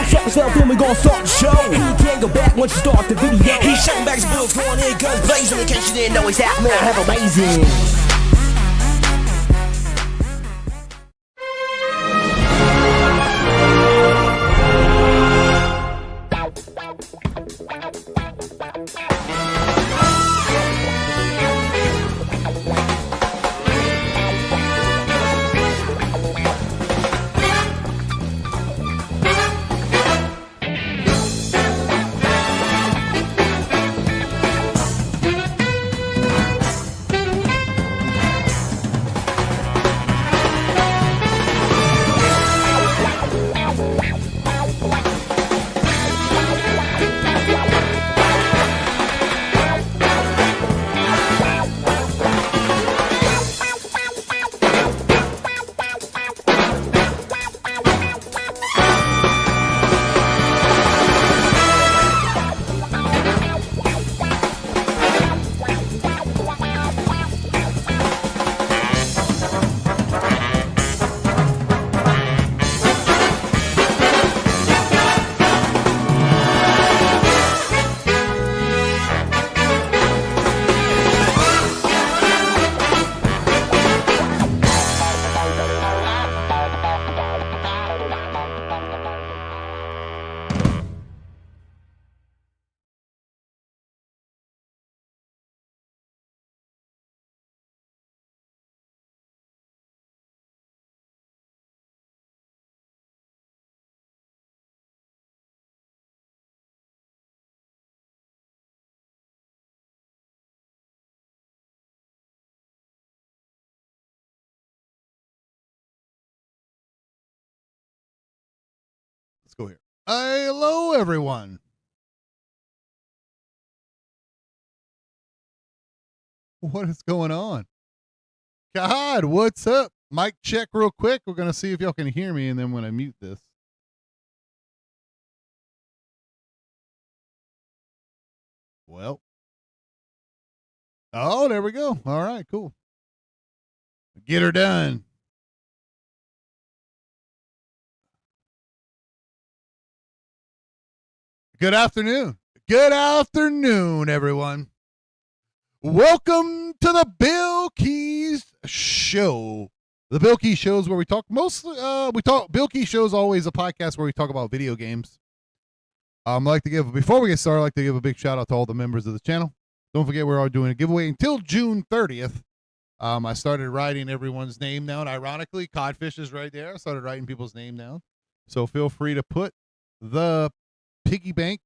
Strap yourself in, we gon' start the show. He can't go back once you start the video. He's shutting back his bullets, going in, guns blazing. In case you didn't know, he's happening. Have amazing. Let's go here. Hello, everyone. What is going on? God, what's up? Mic check real quick. We're going to see if y'all can hear me, and then when I mute this. Well. Oh, there we go. All right, cool. Get her done. Good afternoon. Good afternoon, everyone. Welcome to the BillKeyz Show. The BillKeyz Show is where we talk mostly, BillKeyz Show is always a podcast where we talk about video games. Before we get started, I'd like to give a big shout out to all the members of the channel. Don't forget we're all doing a giveaway until June 30th. I started writing everyone's name down. Ironically, Codfish is right there. I started writing people's name down. So feel free to put the piggy bank,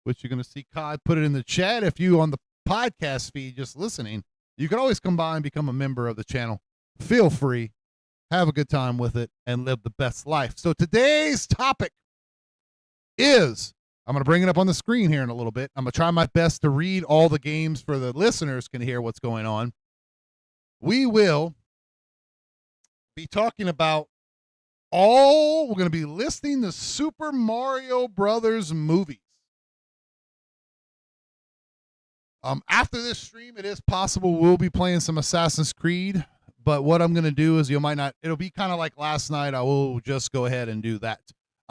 which you're going to see Cod put it in the chat. If you on the podcast feed just listening, you can always come by and become a member of the channel. Feel free, have a good time with it, and live the best life. So today's topic is, I'm going to bring it up on the screen here in a little bit. I'm going to try my best to read all the games for the listeners can hear what's going on. We will be talking about we're going to be listing the Super Mario Brothers movies. After this stream, it is possible we'll be playing some Assassin's Creed, but what I'm going to do is it'll be kind of like last night. I will just go ahead and do that.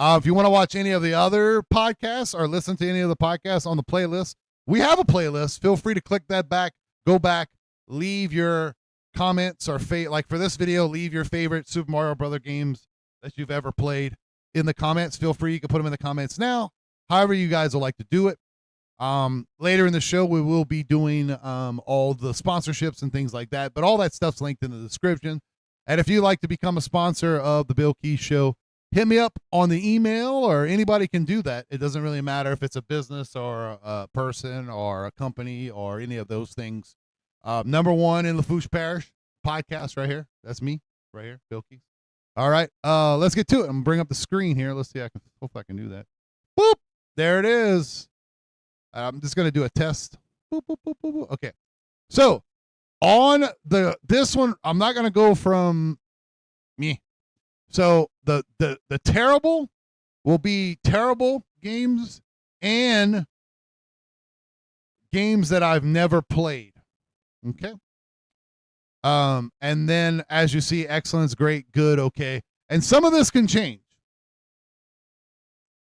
If you want to watch any of the other podcasts or listen to any of the podcasts on the playlist, we have a playlist. Feel free to click that back, go back, leave your comments or like for this video, leave your favorite Super Mario Brother games that you've ever played in the comments. Feel free. You can put them in the comments now. However you guys will like to do it. Later in the show, we will be doing all the sponsorships and things like that, but all that stuff's linked in the description. And if you'd like to become a sponsor of the BillKeyz Show, hit me up on the email, or anybody can do that. It doesn't really matter if it's a business or a person or a company or any of those things. Number one in Lafourche Parish podcast right here. That's me right here, BillKeyz. All right, let's get to it. I'm gonna bring up the screen here. Let's see. Hope I can do that. Boop. There it is. I'm just gonna do a test. Boop, boop, boop, boop, boop. Okay. So on this one, I'm not gonna go from me. So the terrible will be terrible games and games that I've never played. Okay. And then as you see, excellence, great, good, okay. And some of this can change.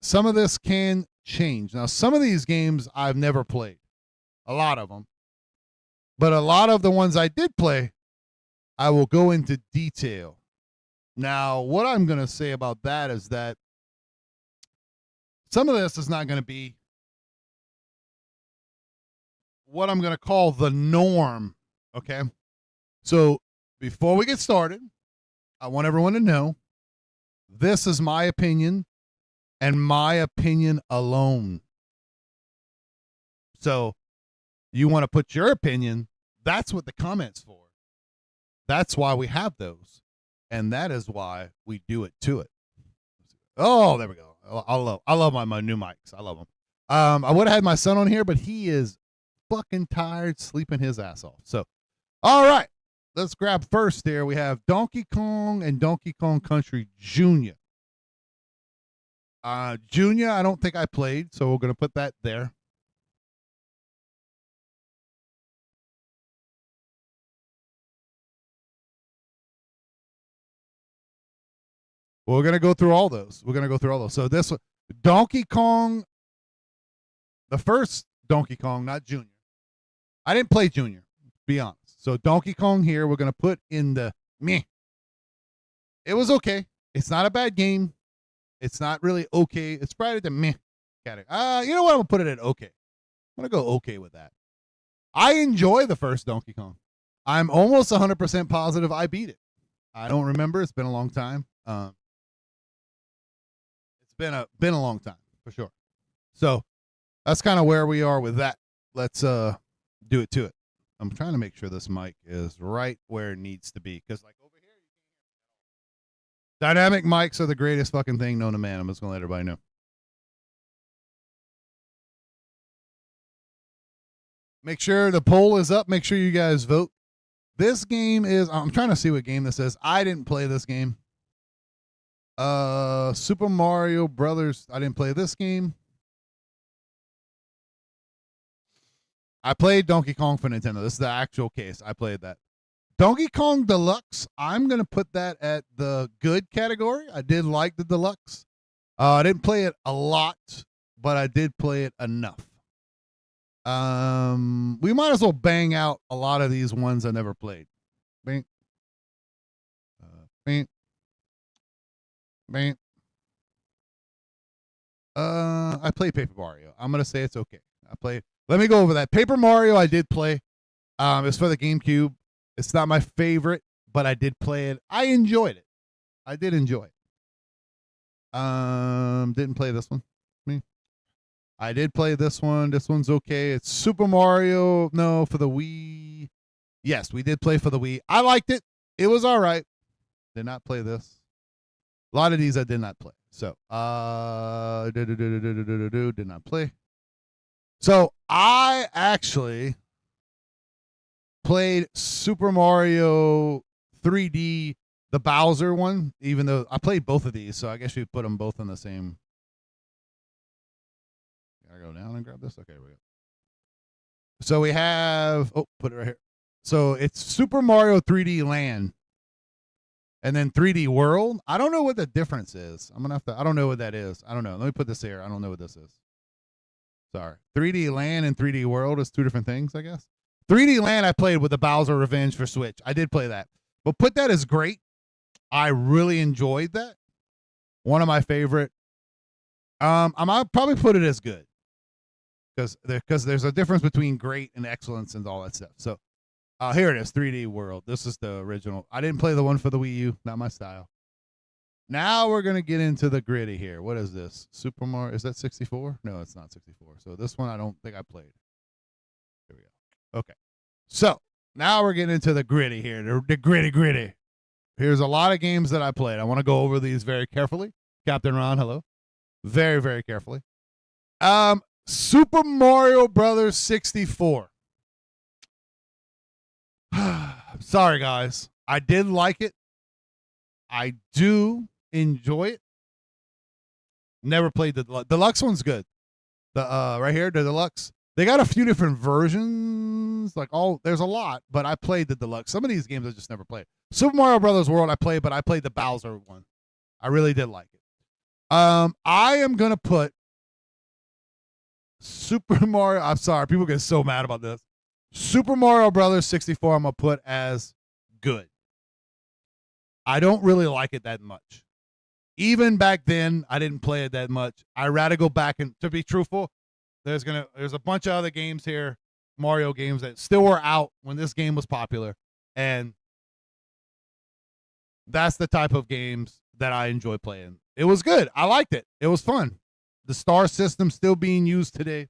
some of this can change. Now, some of these games I've never played, a lot of them, but a lot of the ones I did play, I will go into detail. Now, what I'm going to say about that is that some of this is not going to be what I'm going to call the norm, okay? So before we get started, I want everyone to know this is my opinion and my opinion alone. So you want to put your opinion, that's what the comment's for. That's why we have those. And that is why we do it to it. Oh, there we go. I love my new mics. I love them. I would have had my son on here, but he is fucking tired, sleeping his ass off. So, all right, let's grab first there. We have Donkey Kong and Donkey Kong Country Jr. Junior, I don't think I played, so we're going to put that there. We're going to go through all those. So this one, Donkey Kong, the first Donkey Kong, not Junior. I didn't play Junior, be honest. So Donkey Kong here, we're going to put in the meh. It was okay. It's not a bad game. It's not really okay. It's probably the meh category. You know what? I'm going to put it at okay. I'm going to go okay with that. I enjoy the first Donkey Kong. I'm almost 100% positive I beat it. I don't remember. It's been a long time. It's been a long time for sure. So that's kind of where we are with that. Let's do it to it. I'm trying to make sure this mic is right where it needs to be, because like over here, dynamic mics are the greatest fucking thing known to man. I'm just gonna let everybody know. Make sure the poll is up. Make sure you guys vote. This game is, I'm trying to see what game this is. I didn't play this game. Super Mario Brothers. I didn't play this game. I played Donkey Kong for Nintendo. This is the actual case. I played that. Donkey Kong Deluxe, I'm going to put that at the good category. I did like the Deluxe. I didn't play it a lot, but I did play it enough. We might as well bang out a lot of these ones I never played. Bang. Bang. Bang. I played Paper Mario. I'm going to say it's okay. Let me go over that. Paper Mario I did play. It's for the GameCube. It's not my favorite, but I did play it. I enjoyed it. I did enjoy it. Didn't play this one. I did play this one. This one's okay. It's Super Mario. No, for the Wii. Yes, we did play for the Wii. I liked it. It was all right. Did not play this. A lot of these I did not play. So, did not play. So I actually played Super Mario 3D, the Bowser one, even though I played both of these. So I guess we put them both in the same. Gotta go down and grab this. Okay, here we go. So we have, put it right here. So it's Super Mario 3D Land and then 3D World. I don't know what the difference is. I'm going to have to, I don't know what that is. I don't know. Let me put this here. I don't know what this is. Sorry. 3D Land and 3D World is two different things, I guess. 3D Land I played with the Bowser Revenge for Switch. I did play that. But put that as great. I really enjoyed that. One of my favorite. I'll probably put it as good. Because there's a difference between great and excellence and all that stuff. So here it is, 3D World. This is the original. I didn't play the one for the Wii U. Not my style. Now we're going to get into the gritty here. What is this? Super Mario. Is that 64? No, it's not 64. So this one I don't think I played. Here we go. Okay. So now we're getting into the gritty here. The gritty. Here's a lot of games that I played. I want to go over these very carefully. Captain Ron, hello. Very, very carefully. Super Mario Brothers 64. Sorry, guys. I did like it. I do enjoy it. Never played the deluxe one's good. The right here, the deluxe. They got a few different versions. There's a lot, but I played the deluxe. Some of these games I just never played. Super Mario Brothers World I played, but I played the Bowser one. I really did like it. I am gonna put Super Mario. I'm sorry, people get so mad about this. Super Mario Brothers 64. I'm gonna put as good. I don't really like it that much. Even back then, I didn't play it that much. I rather go back and, to be truthful, there's a bunch of other games here, Mario games that still were out when this game was popular, and that's the type of games that I enjoy playing. It was good. I liked it. It was fun. The star system still being used today.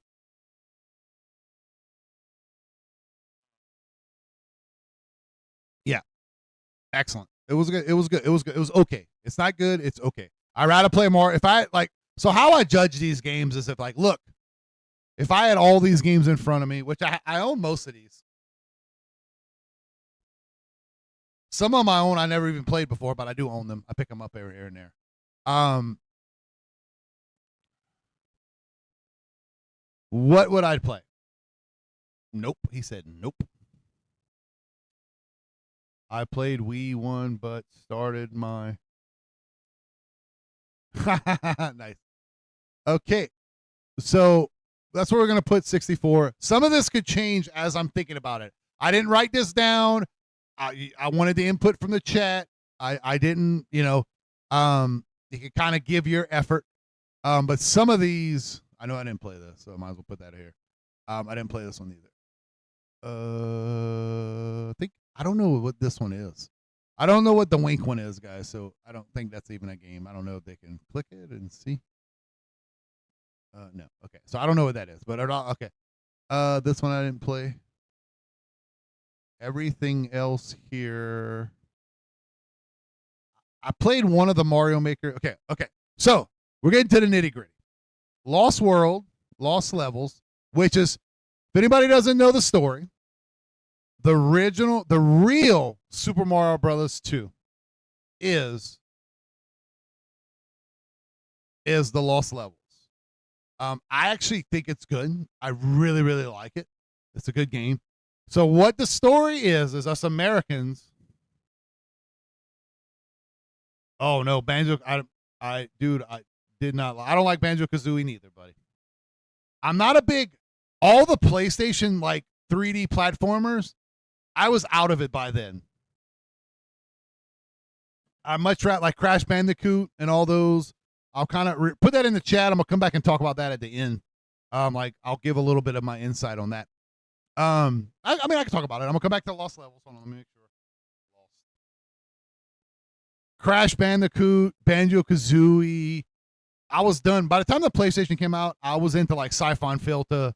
Yeah, excellent. It was good. It was good. It was good. It was okay. It's not good. It's okay. I rather play more. If I like, so how I judge these games is if like, look, if I had all these games in front of me, which I own most of these. Some of my own I never even played before, but I do own them. I pick them up here and there. What would I play? Nope. He said nope. I played Wii 1, but started my... Nice. Okay. So that's where we're going to put 64. Some of this could change as I'm thinking about it. I didn't write this down. I wanted the input from the chat. I didn't, you can kind of give your effort. But some of these, I know I didn't play this, so I might as well put that here. I didn't play this one either. I don't know what this one is. I don't know what the Wink one is, guys. So I don't think that's even a game. I don't know if they can click it and see. No. Okay. So I don't know what that is, but okay. This one I didn't play. Everything else here. I played one of the Mario Maker. Okay. So we're getting to the nitty gritty. Lost World, Lost Levels, which is, if anybody doesn't know the story, the real Super Mario Brothers 2 is the Lost Levels. I actually think it's good. I really, really like it. It's a good game. So what the story is us Americans. Oh no, Banjo! I did not. I don't like Banjo-Kazooie neither, buddy. I'm not a big. All the PlayStation like 3D platformers, I was out of it by then. I much rather like Crash Bandicoot and all those. I'll kind of put that in the chat. I'm gonna come back and talk about that at the end. Like I'll give a little bit of my insight on that. I mean, I can talk about it. I'm gonna come back to Lost Levels. Hold on, let me make sure. Lost. Crash Bandicoot, Banjo-Kazooie. I was done. By the time the PlayStation came out, I was into like Siphon Filter,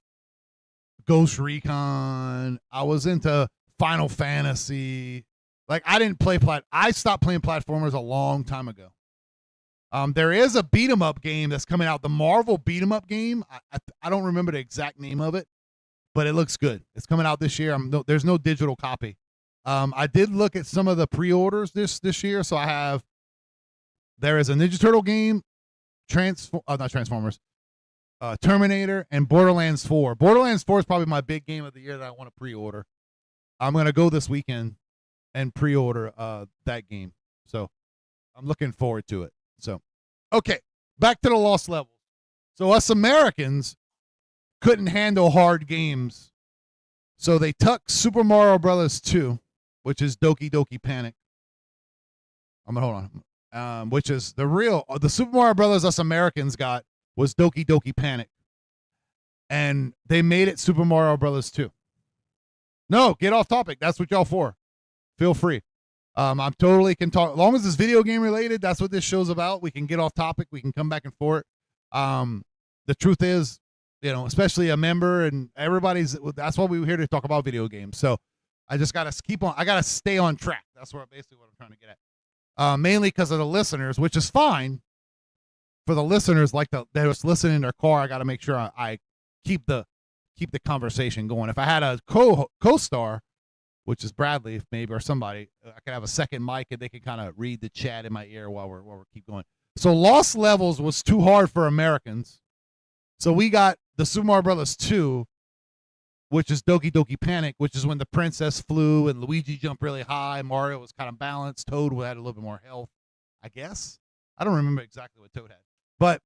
Ghost Recon. I was into Final Fantasy. Like I didn't play I stopped playing platformers a long time ago. There is a beat 'em up game that's coming out, the Marvel beat 'em up game. I don't remember the exact name of it, but it looks good. It's coming out this year. There's no digital copy. I did look at some of the pre-orders this year, so there is a Ninja Turtle game, not Transformers, Terminator, and Borderlands 4. Borderlands 4 is probably my big game of the year that I want to pre-order. I'm gonna go this weekend and pre-order that game. So I'm looking forward to it. So, okay, back to the Lost Levels. So us Americans couldn't handle hard games, so they took Super Mario Brothers 2, which is Doki Doki Panic. Hold on. Which is the Super Mario Brothers us Americans got was Doki Doki Panic, and they made it Super Mario Brothers 2. No, get off topic. That's what y'all for. Feel free. I'm totally can talk as long as it's video game related. That's what this show's about. We can get off topic. We can come back and forth. The truth is, especially a member and that's why we were here to talk about video games. So I just got to I got to stay on track. That's basically what I'm trying to get at. Mainly because of the listeners, which is fine for the listeners. Like they was listening in their car. I got to make sure I keep the conversation going. If I had a co-star, which is Bradley, maybe, or somebody, I could have a second mic and they could kind of read the chat in my ear while we're keep going. So Lost Levels was too hard for Americans. So we got the Super Mario Brothers 2, which is Doki Doki Panic, which is when the princess flew and Luigi jumped really high. Mario was kind of balanced. Toad had a little bit more health, I guess. I don't remember exactly what Toad had. But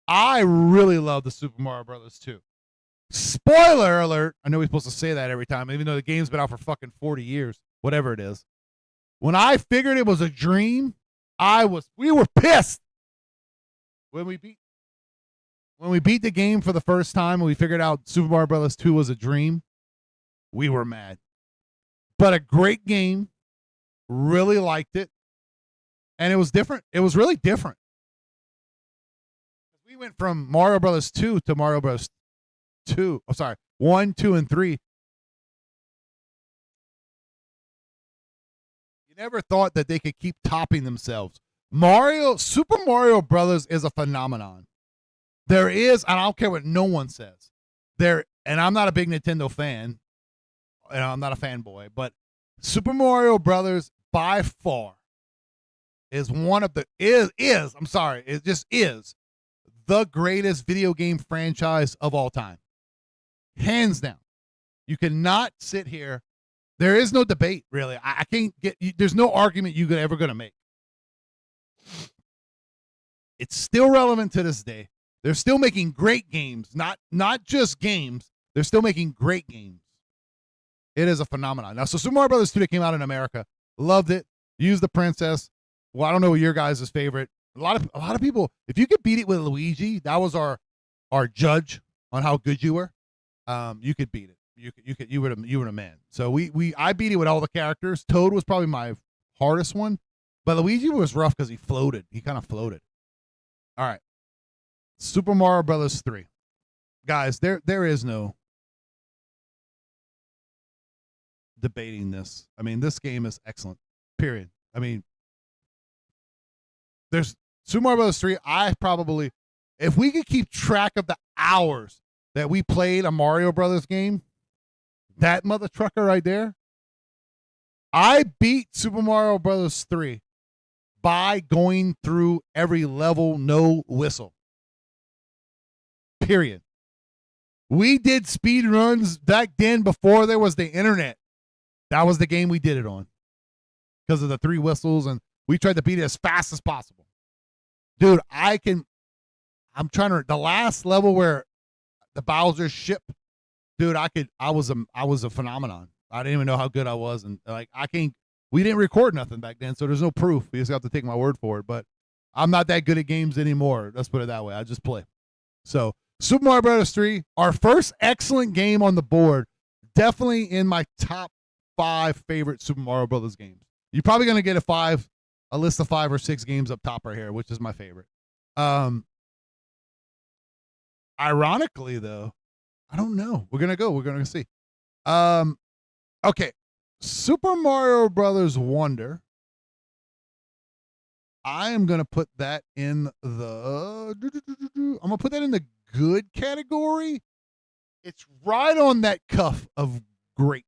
I really love the Super Mario Brothers 2. Spoiler alert. I know we're supposed to say that every time, even though the game's been out for fucking 40 years, whatever it is. When I figured it was a dream, we were pissed. When we beat the game for the first time and we figured out Super Mario Brothers 2 was a dream, we were mad. But a great game. Really liked it. And it was different. It was really different. We went from Mario Brothers 2 to Mario Brothers 2. Oh, sorry. 1, 2, and 3. You never thought that they could keep topping themselves. Super Mario Brothers is a phenomenon. There is, and I don't care what no one says. And I'm not a big Nintendo fan, and I'm not a fanboy, but Super Mario Brothers by far is it just is the greatest video game franchise of all time. Hands down. You cannot sit here. There is no debate, really. I can't there's no argument you're ever going to make. It's still relevant to this day. They're still making great games, not just games. They're still making great games. It is a phenomenon. Now, so Super Mario Brothers 2 that came out in America, loved it. Used the princess. Well, I don't know what your guys' favorite. A lot of people, if you could beat it with Luigi, that was our judge on how good you were. You could beat it. You were a man. So I beat it with all the characters. Toad was probably my hardest one, but Luigi was rough because he floated. He kind of floated. All right. Super Mario Brothers 3. Guys, there is no debating this. I mean, this game is excellent. Period. I mean, there's Super Mario Brothers 3. If we could keep track of the hours that we played a Mario Brothers game, that mother trucker right there, I beat Super Mario Brothers 3 by going through every level, no whistle. Period. We did speed runs back then before there was the internet. That was the game we did it on because of the 3 whistles, and we tried to beat it as fast as possible. Dude, the last level where the Bowser ship, dude, I was a phenomenon. I didn't even know how good I was, and we didn't record nothing back then, so there's no proof. You just have to take my word for it, but I'm not that good at games anymore. Let's put it that way. I just play. So Super Mario Bros. 3, our first excellent game on the board, definitely in my top 5 favorite Super Mario Brothers games. You're probably going to get a list of 5 or 6 games up top right here, which is my favorite. Ironically, though, I don't know. We're going to see. Okay. Super Mario Brothers Wonder. I am going to put that in I'm going to put that in the good category. It's right on that cuff of great.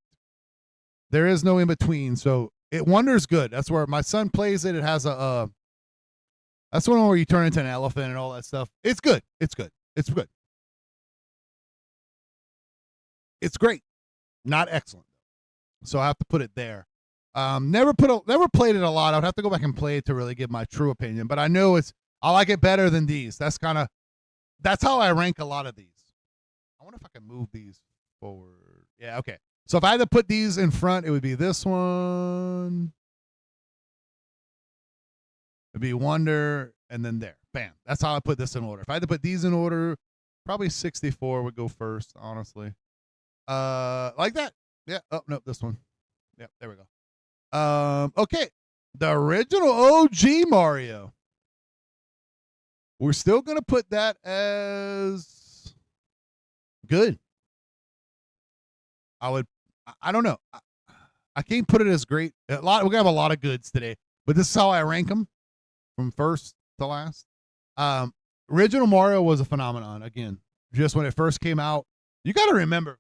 There is no in between. So Wonder's good. That's where my son plays it. It has that's the one where you turn into an elephant and all that stuff. It's good. It's good. It's good. It's great. Not excellent. So I have to put it there. Never played it a lot. I'd have to go back and play it to really give my true opinion, but I know I like it better than these. That's how I rank a lot of these. I wonder if I can move these forward. Yeah, okay. So if I had to put these in front, it would be this one. It'd be Wonder, and then there. Bam. That's how I put this in order. If I had to put these in order, probably 64 would go first, honestly. Like that. Yeah. Oh, no, this one. Yeah, there we go. Okay. The original OG Mario. We're still going to put that as good. I don't know. I can't put it as great. We're going to have a lot of goods today, but this is how I rank them from first to last. Original Mario was a phenomenon. Again, just when it first came out, you got to remember,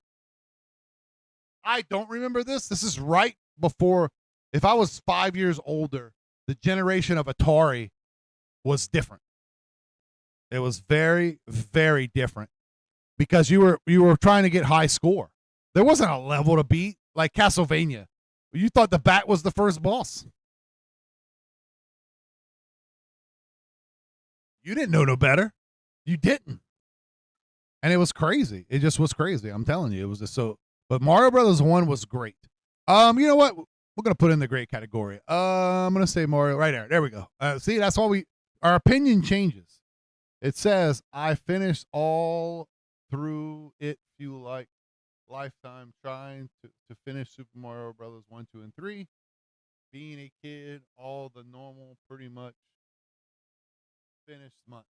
I don't remember this. This is right before, if I was 5 years older, the generation of Atari was different. It was very, very different because you were trying to get high score. There wasn't a level to beat like Castlevania. You thought the bat was the first boss. You didn't know no better. You didn't. And it was crazy. It just was crazy. I'm telling you, it was just so. But Mario Brothers 1 was great. You know what? We're gonna put in the great category. I'm gonna say Mario right there. There we go. See, that's why our opinion changes. It says I finished all through it. Feel like lifetime trying to finish Super Mario Brothers 1, 2, and 3. Being a kid, all the normal, pretty much finished months.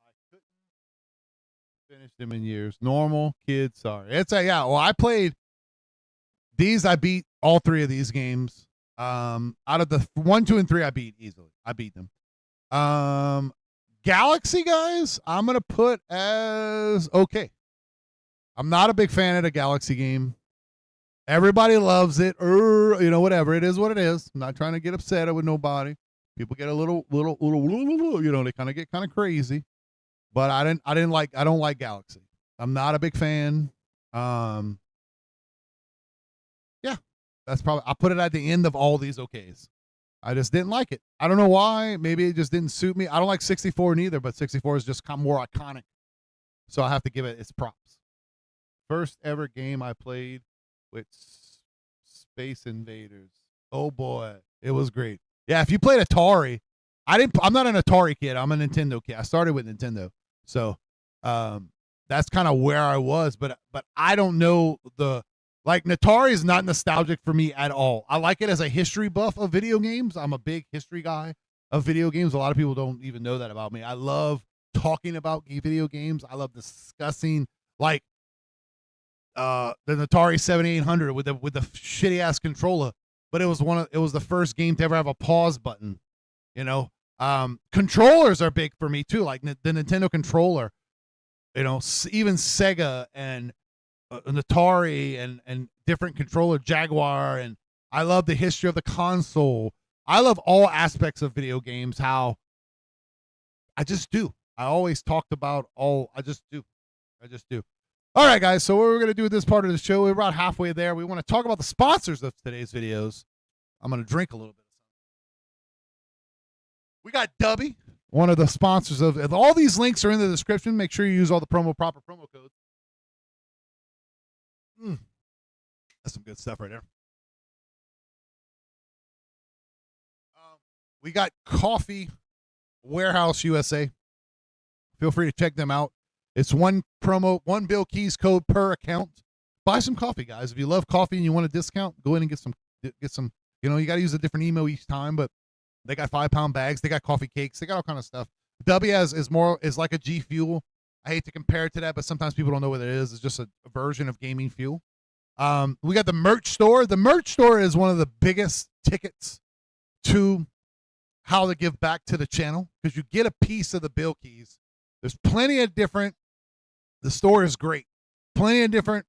I couldn't finish them in years. Normal kid, sorry. It's a yeah. Well, I played these. I beat all 3 of these games. Out of the 1, 2, and 3, I beat easily. I beat them. Galaxy guys, I'm gonna put as okay. I'm not a big fan of the Galaxy game. Everybody loves it, whatever. It is what it is. I'm not trying to get upset with nobody. People get a little, they kind of get kind of crazy. But I don't like Galaxy. I'm not a big fan. Yeah, that's probably. I'll put it at the end of all these okays. I just didn't like it. I don't know why. Maybe it just didn't suit me. I don't like 64 neither, but 64 is just more iconic. So I have to give it its props. First ever game I played with Space Invaders. Oh boy, it was great. Yeah, if you played Atari, I'm not an Atari kid. I'm a Nintendo kid. I started with Nintendo, so that's kind of where I was. But I don't know Atari is not nostalgic for me at all. I like it as a history buff of video games. I'm a big history guy of video games. A lot of people don't even know that about me. I love talking about video games. I love discussing the Atari 7800 with the shitty ass controller, but it was the first game to ever have a pause button. Controllers are big for me too, like the Nintendo controller. Even Sega and an Atari and different controller, Jaguar, and I love the history of the console. I love all aspects of video games. How I just do. I always talked about all. I just do. All right, guys. So what we're gonna do with this part of the show, we're about halfway there. We want to talk about the sponsors of today's videos. I'm gonna drink a little bit. We got Dubby, one of the sponsors of all these links are in the description. Make sure you use all the proper promo codes. That's some good stuff right there. We got Coffee Warehouse USA. Feel free to check them out. It's one BillKeyz code per account. Buy some coffee, guys. If you love coffee and you want a discount, go in and get some. You got to use a different email each time, but they got 5-pound bags. They got coffee cakes. They got all kind of stuff. W is like a G Fuel. I hate to compare it to that, but sometimes people don't know what it is. It's just a version of gaming fuel. We got the merch store. The merch store is one of the biggest tickets to how to give back to the channel because you get a piece of the BillKeyz. There's plenty of different. The store is great. Plenty of different,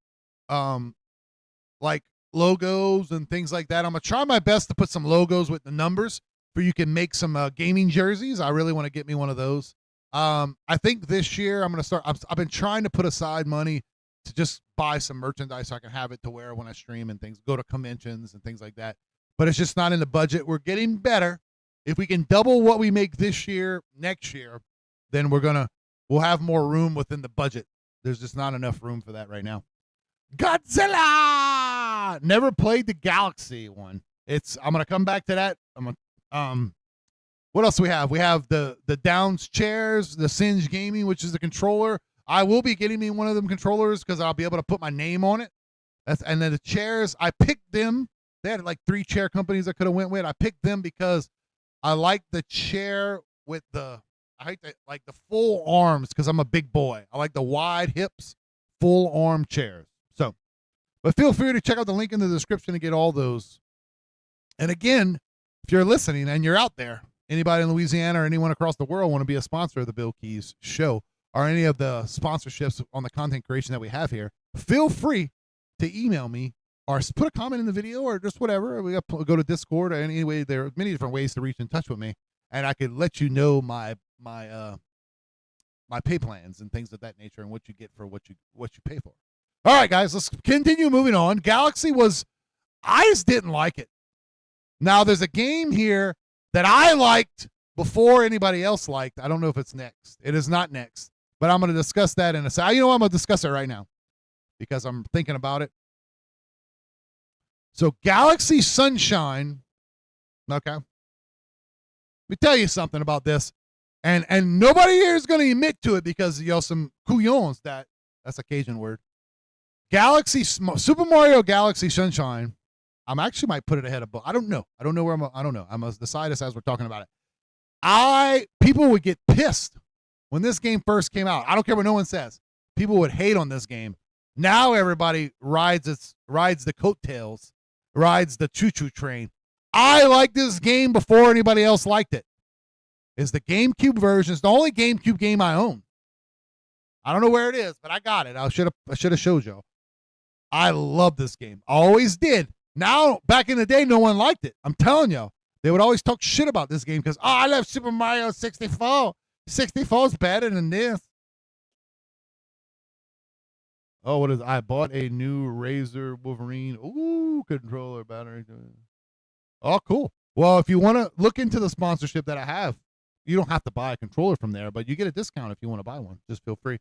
logos and things like that. I'm gonna try my best to put some logos with the numbers for you can make some gaming jerseys. I really want to get me one of those. I think this year I'm gonna start. I've been trying to put aside money to just buy some merchandise so I can have it to wear when I stream and things, go to conventions and things like that. But it's just not in the budget. We're getting better. If we can double what we make this year, next year, then we'll have more room within the budget. There's just not enough room for that right now. Godzilla! Never played the Galaxy one. I'm gonna come back to that. What else do we have? We have the Downs chairs, the Singe Gaming, which is the controller. I will be getting me one of them controllers because I'll be able to put my name on it. And then the chairs, I picked them. They had 3 chair companies I could have went with. I picked them because I like the chair with the full arms because I'm a big boy. I like the wide hips, full arm chairs. So, but feel free to check out the link in the description to get all those. And again, if you're listening and you're out there, anybody in Louisiana or anyone across the world want to be a sponsor of the BillKeyz show or any of the sponsorships on the content creation that we have here, feel free to email me or put a comment in the video or just whatever. We go to Discord or anyway. There are many different ways to reach in touch with me, and I could let you know my pay plans and things of that nature and what you get for what you pay for. All right, guys, let's continue moving on. Galaxy I just didn't like it. Now there's a game here that I liked before anybody else liked. I don't know if it's next. It is not next, but I'm going to discuss that in a second. You know what? I'm going to discuss it right now because I'm thinking about it. So Galaxy Sunshine, okay. Let me tell you something about this. And nobody here is going to admit to it because y'all some couillons that's a Cajun word. Super Mario Galaxy Sunshine. I'm actually might put it ahead of. I don't know. I don't know where I'm. I don't know. I must decide this as we're talking about it. People would get pissed when this game first came out. I don't care what no one says. People would hate on this game. Now everybody rides the coattails, rides the choo-choo train. I liked this game before anybody else liked it. It's the GameCube version. It's the only GameCube game I own. I don't know where it is, but I got it. I should have showed you. I love this game. I always did. Now, back in the day, no one liked it. I'm telling you. They would always talk shit about this game because, I love Super Mario 64. 64 is better than this. Oh, what is it? I bought a new Razer Wolverine. Ooh, controller battery. Oh, cool. Well, if you want to look into the sponsorship that I have, you don't have to buy a controller from there, but you get a discount if you want to buy one. Just feel free.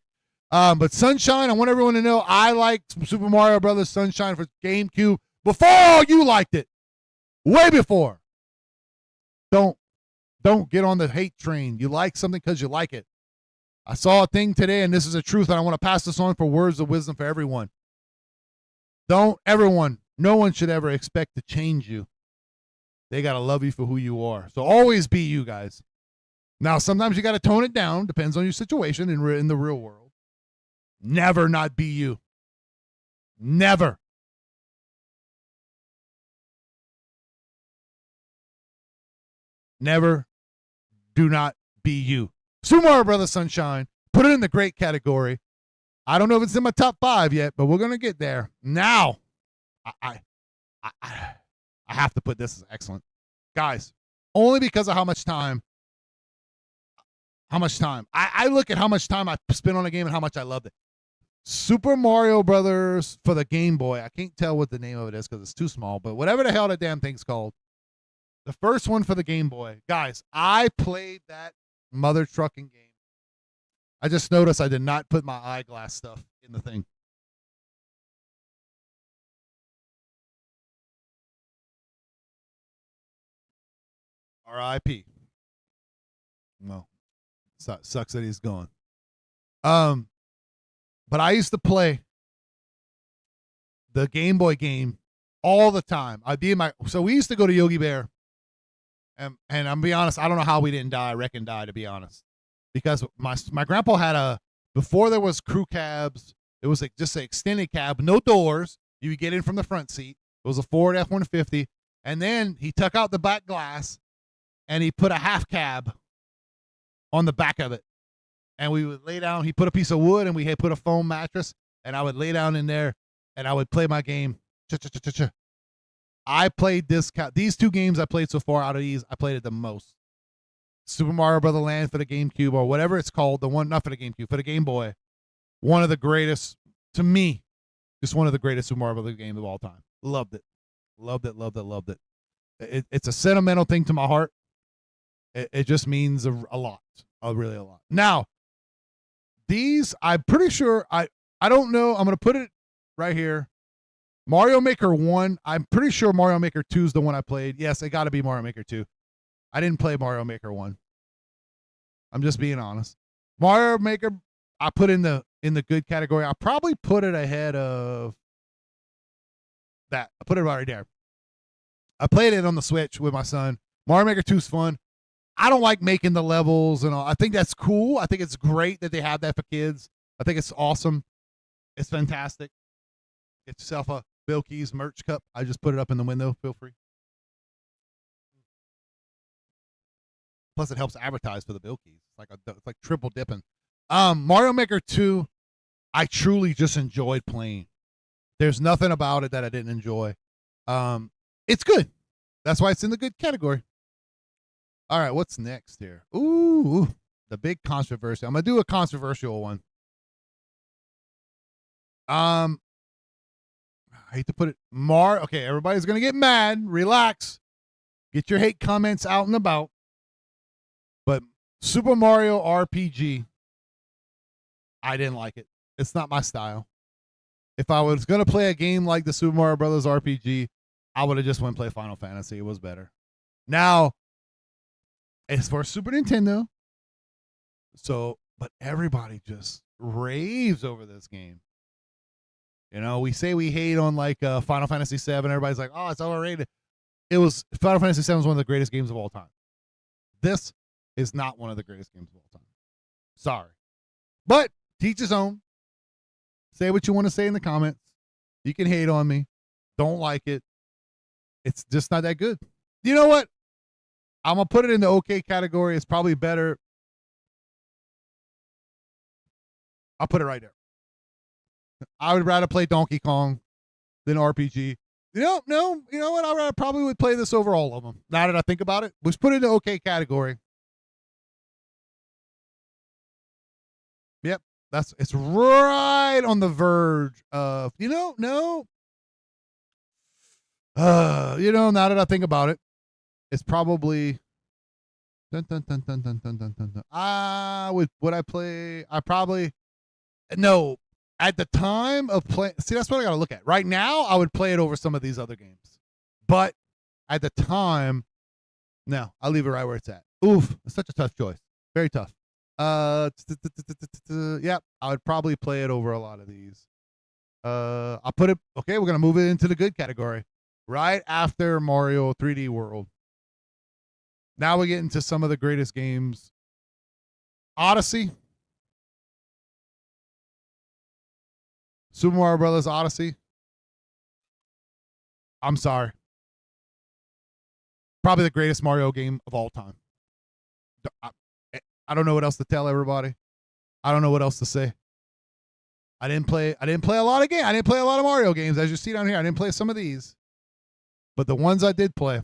But Sunshine, I want everyone to know I liked Super Mario Brothers Sunshine for GameCube before you liked it. Way before. Don't get on the hate train. You like something because you like it. I saw a thing today, and this is the truth, and I want to pass this on for words of wisdom for everyone. No one should ever expect to change you. They got to love you for who you are. So always be you guys. Now, sometimes you got to tone it down. Depends on your situation in the real world. Never not be you. Never. Never do not be you. Super Mario Brothers Sunshine. Put it in the great category. I don't know if it's in my top 5 yet, but we're going to get there. Now, I have to put this as excellent. Guys, only because of how much time. I look at how much time I spent on a game and how much I loved it. Super Mario Brothers for the Game Boy. I can't tell what the name of it is because it's too small, but whatever the hell that damn thing's called. The first one for the Game Boy. Guys, I played that mother trucking game. I just noticed I did not put my eyeglass stuff in the thing. R.I.P. Well, sucks that he's gone. But I used to play the Game Boy game all the time. So we used to go to Yogi Bear, and I'm gonna be honest, I don't know how we didn't die. I reckon die, to be honest, because my grandpa had before there was crew cabs. It was like just an extended cab, no doors. You would get in from the front seat. It was a Ford F-150, and then he took out the back glass, and he put a half cab on the back of it. And we would lay down. He put a piece of wood, and we had put a foam mattress, and I would lay down in there, and I would play my game. I played these 2 games I played so far out of these. I played it the most. Super Mario Brother Land for the GameCube, or whatever it's called. The one, not for the GameCube, for the Game Boy. One of the greatest, to me, just one of the greatest Super Mario Brother games of all time. Loved it. Loved it, loved it, loved it. It's a sentimental thing to my heart. It just means a lot. Really a lot. Now, these, I'm pretty sure, I don't know. I'm going to put it right here. Mario Maker 1. I'm pretty sure Mario Maker 2 is the one I played. Yes, it got to be Mario Maker 2. I didn't play Mario Maker 1. I'm just being honest. Mario Maker, I put in the good category. I probably put it ahead of that. I put it right there. I played it on the Switch with my son. Mario Maker 2 is fun. I don't like making the levels and all. I think that's cool. I think it's great that they have that for kids. I think it's awesome. It's fantastic. Get yourself a BillKeyz merch cup. I just put it up in the window. Feel free. Plus, it helps advertise for the BillKeyz. It's like triple dipping. Mario Maker 2, I truly just enjoyed playing. There's nothing about it that I didn't enjoy. It's good. That's why it's in the good category. All right, what's next here? Ooh, the big controversy. I'm gonna do a controversial one. I hate to put it. Okay, everybody's gonna get mad. Relax. Get your hate comments out and about. Super Mario RPG. I didn't like it. It's not my style. If I was going to play a game like the Super Mario Brothers RPG, I would have just went play Final Fantasy. It was better. Now, it's for Super Nintendo. So, but everybody just raves over this game. You know, we say we hate on like Final Fantasy VII. Everybody's like, oh, it's overrated. Final Fantasy VII is one of the greatest games of all time. This is not one of the greatest games of all time. Sorry. But teach his own. Say what you want to say in the comments. You can hate on me. Don't like it. It's just not that good. You know what? I'm going to put it in the okay category. It's probably better. I'll put it right there. I would rather play Donkey Kong than RPG. You know what? I probably would play this over all of them. Now that I think about it, let's put it in the okay category. Yep. It's right on the verge of, now that I think about it, it's probably, would I play? No, at the time of play, see, that's what I got to look at. Right now, I would play it over some of these other games. But at the time, no, I'll leave it right where it's at. Oof, it's such a tough choice. Very tough. Yeah, I would probably play it over a lot of these. I'll put it, okay, we're going to move it into the good category. Right after Mario 3D World. Now we get into some of the greatest games. Odyssey. Super Mario Brothers Odyssey. I'm sorry. Probably the greatest Mario game of all time. I don't know what else to tell everybody. I don't know what else to say. I didn't play a lot of games. I didn't play a lot of Mario games. As you see down here, I didn't play some of these. But the ones I did play,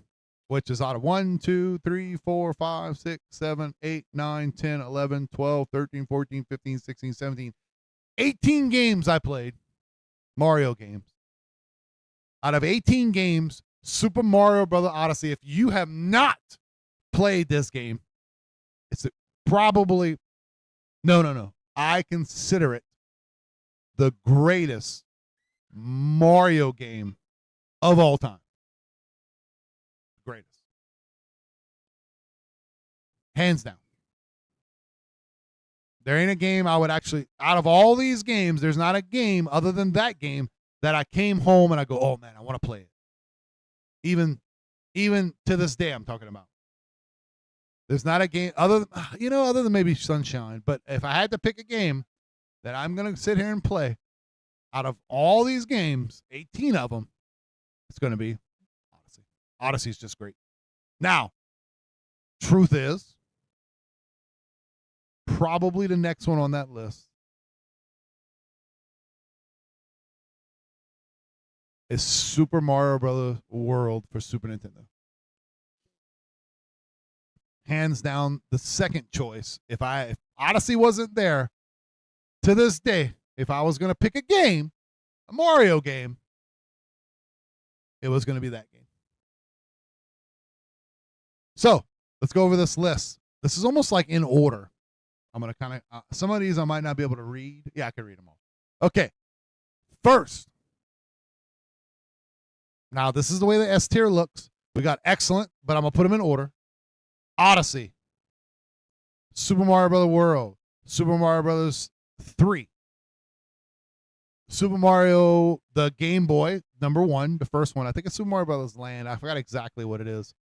which is out of 1, 2, 3, 4, 5, 6, 7, 8, 9, 10, 11, 12, 13, 14, 15, 16, 17, 18 games I played. Mario games. Out of 18 games, Super Mario Bros. Odyssey, if you have not played this game, it's probably, no. I consider it the greatest Mario game of all time. Greatest. Hands down. There ain't a game I would actually, out of all these games, there's not a game other than that game that I came home and I go, oh man, I want to play it. Even to this day, I'm talking about. There's not a game other than maybe Sunshine. But if I had to pick a game that I'm going to sit here and play, out of all these games, 18 of them, it's going to be Odyssey. Odyssey's just great. Now, truth is, probably the next one on that list is Super Mario Bros. World for Super Nintendo. Hands down, the second choice. If Odyssey wasn't there, to this day, if I was going to pick a game, a Mario game, it was going to be that game. So, let's go over this list. This is almost like in order. I'm going to kind of, some of these I might not be able to read. Yeah, I can read them all. Okay. First. Now, this is the way the S tier looks. We got excellent, but I'm going to put them in order. Odyssey. Super Mario Bros. World. Super Mario Bros. 3. Super Mario, the Game Boy, number 1, the first one. I think it's Super Mario Bros. Land. I forgot exactly what it is.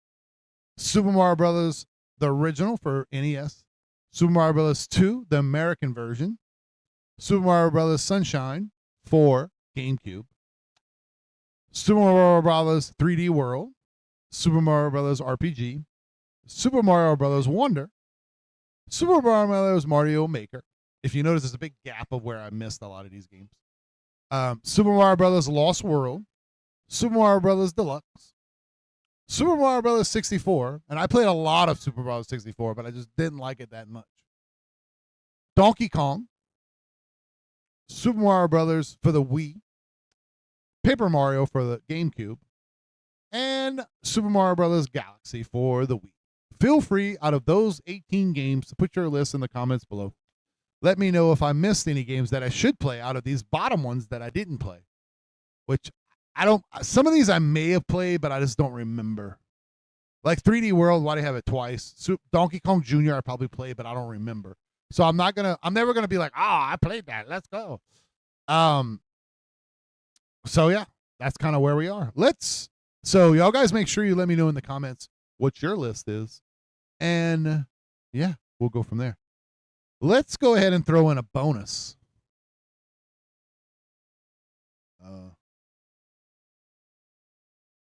Super Mario Bros., the original for NES. Super Mario Bros. 2, the American version. Super Mario Bros. Sunshine for GameCube. Super Mario Bros. 3D World. Super Mario Bros. RPG. Super Mario Bros. Wonder. Super Mario Bros. Mario Maker. If you notice, there's a big gap of where I missed a lot of these games. Super Mario Bros. Lost World. Super Mario Bros. Deluxe. Super Mario Bros. 64. And I played a lot of Super Mario 64, but I just didn't like it that much. Donkey Kong. Super Mario Bros. For the Wii. Paper Mario for the GameCube. And Super Mario Bros. Galaxy for the Wii. feel free out of those 18 games to put your list in the comments below. Let me know if I missed any games that I should play out of these bottom ones that I didn't play, which I don't. Some of these I may have played, but I just don't remember. Like 3D World, why do you have it twice? Donkey Kong Jr. I probably played, but I don't remember. So I'm never gonna be like, I played that. Let's go. So yeah, that's kind of where we are. So y'all guys make sure you let me know in the comments what your list is. And yeah, we'll go from there. Let's go ahead and throw in a bonus.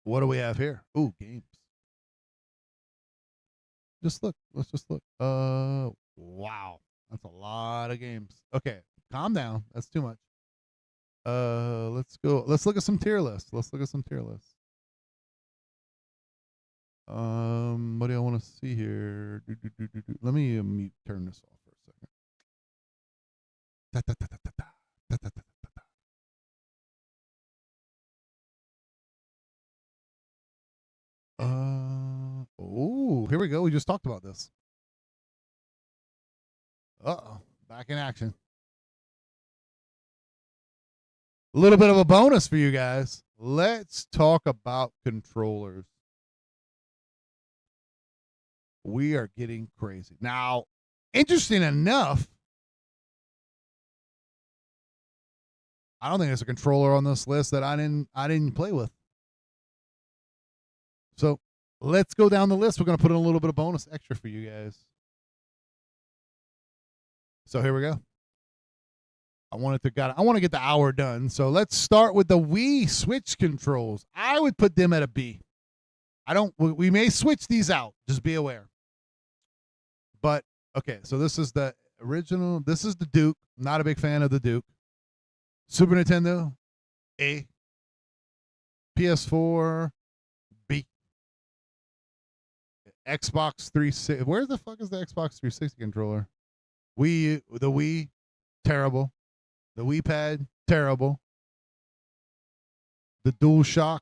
What do we have here? Ooh, games. Let's just look. Wow. That's a lot of games. Okay, calm down. That's too much. Let's go. Let's look at some tier lists. What do I want to see here? Let me turn this off for a second. Oh, here we go. We just talked about this. Uh-oh, back in action. A little bit of a bonus for you guys. Let's talk about controllers. We are getting crazy. Now, interesting enough, I don't think there's a controller on this list that I didn't play with. So let's go down the list. We're going to put in a little bit of bonus extra for you guys. So here we go. I want to get the hour done. So let's start with the Wii Switch controls. I would put them at a B. We may switch these out. Just be aware. But okay, so this is the original. This is the Duke. Not a big fan of the Duke. Super Nintendo, A. PS4, B. Xbox 360. Where the fuck is the Xbox 360 controller? The Wii, terrible. The Wii Pad, terrible. The DualShock,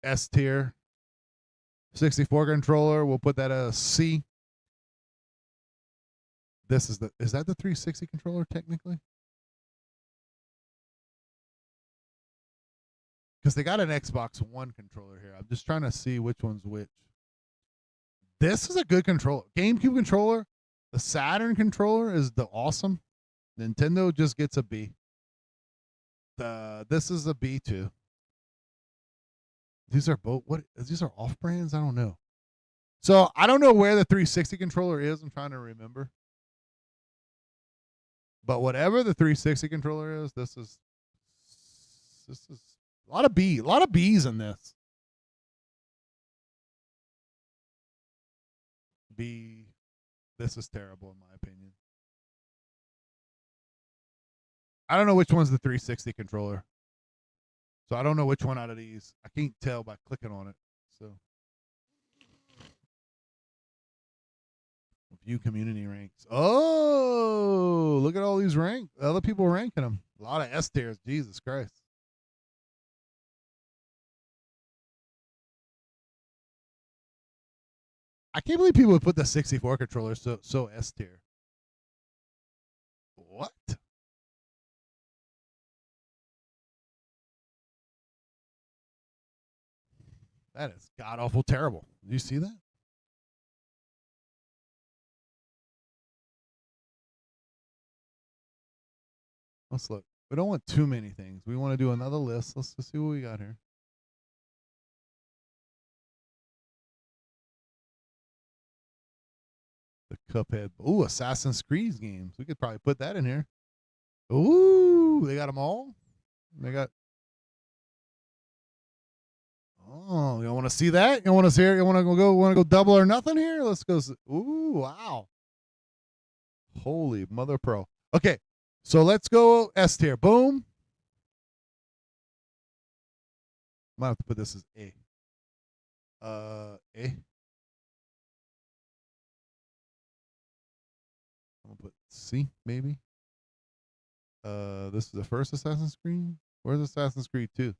S tier. 64 controller, we'll put that as a C. Is that the 360 controller technically? Because they got an Xbox One controller here. I'm just trying to see which one's which. This is a good controller. GameCube controller. The Saturn controller is the awesome. Nintendo just gets a B. This is a B too. These are both these are off brands? I don't know. So I don't know where the 360 controller is. I'm trying to remember. But whatever the 360 controller is, this is a lot of B's in this. B. This is terrible in my opinion. I don't know which one's the 360 controller. So I don't know which one out of these. I can't tell by clicking on it. So view community ranks. Oh, look at all these other people ranking them. A lot of S tiers. Jesus Christ. I can't believe people would put the 64 controller so S tier. What? That is god awful terrible. Do you see that? Let's look. We don't want too many things. We want to do another list. Let's just see what we got here. The Cuphead. Ooh, Assassin's Creed games. We could probably put that in here. Ooh, they got them all. They got. Oh, you want to see that? You want to see it? You want to go double or nothing here? Let's go. Ooh, wow. Holy mother pro. Okay, so let's go S tier. Boom. Might have to put this as A. A. I'm gonna put C, maybe. This is the first Assassin's Creed. Where's Assassin's Creed 2?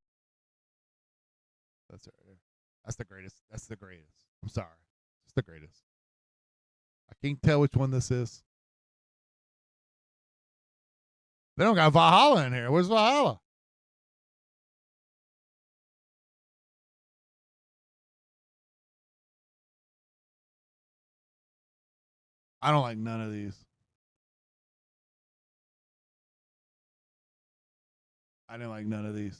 That's right there. That's the greatest. That's the greatest. I'm sorry. It's the greatest. I can't tell which one this is. They don't got Valhalla in here. Where's Valhalla? I don't like none of these. I didn't like none of these.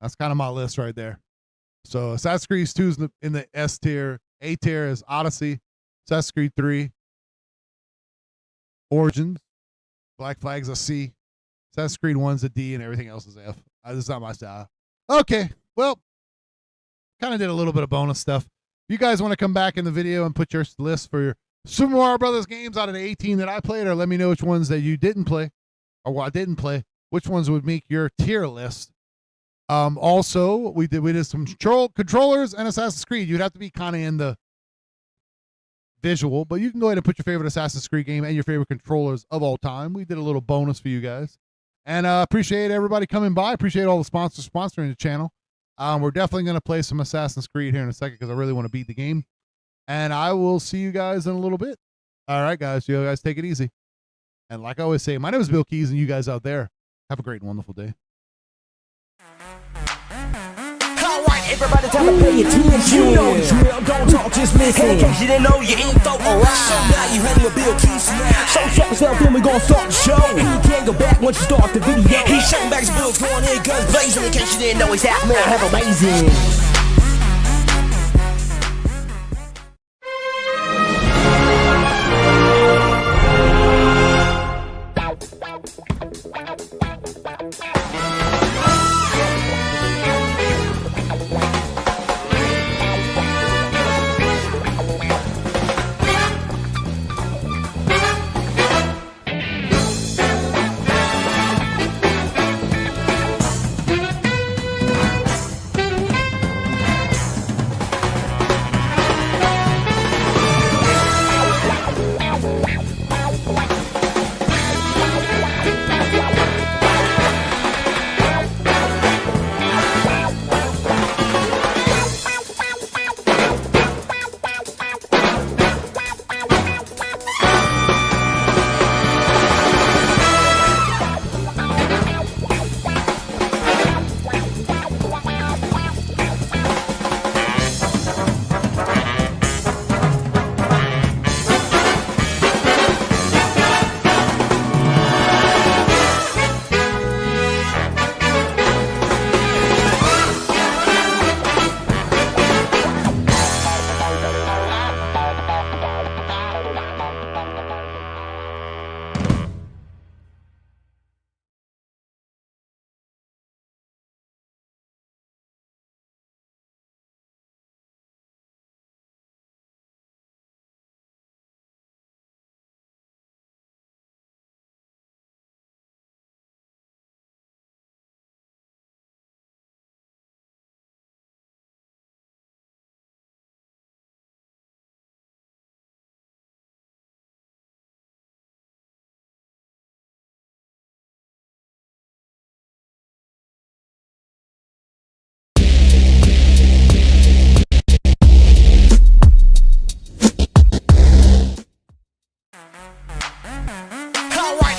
That's kind of my list right there. So Assassin's Creed 2 is in the S tier. A tier is Odyssey. Assassin's Creed 3. Origins. Black Flag's a C. Assassin's Creed 1's a D, and everything else is F. This is not my style. Okay, well, kind of did a little bit of bonus stuff. If you guys want to come back in the video and put your list for your Super Mario Brothers games out of the 18 that I played, or let me know which ones that you didn't play, or what I didn't play, which ones would make your tier list. Also, we did some controllers and Assassin's Creed. You'd have to be kind of in the visual, but you can go ahead and put your favorite Assassin's Creed game and your favorite controllers of all time. We did a little bonus for you guys. And appreciate everybody coming by. Appreciate all the sponsors sponsoring the channel. We're definitely going to play some Assassin's Creed here in a second because I really want to beat the game. And I will see you guys in a little bit. All right, guys. You guys take it easy. And like I always say, my name is BillKeyz, and you guys out there, have a great and wonderful day. Everybody tell me pay attention. You know the drill, don't talk, just listen. In case you didn't know your info, alright. So now you hang with BillKeyz. So check yourself in, we gon' start the show. He can't go back once you start the video. He's shutting back his bills, going in, guns blazing. In case you didn't know he's happening, have amazing.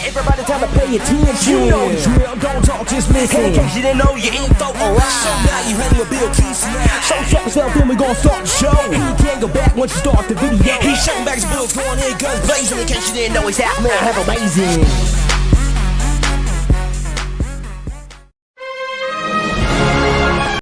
Everybody tell me pay attention. You know the drill, don't talk, just listen. In case you didn't know your info, alright. So now you hang with BillKeyz. So check yourself in, we gon' start the show. He can't go back once you start the video. He's shutting back his bills, going in, guns blazing. In case you didn't know he's happening, have amazing.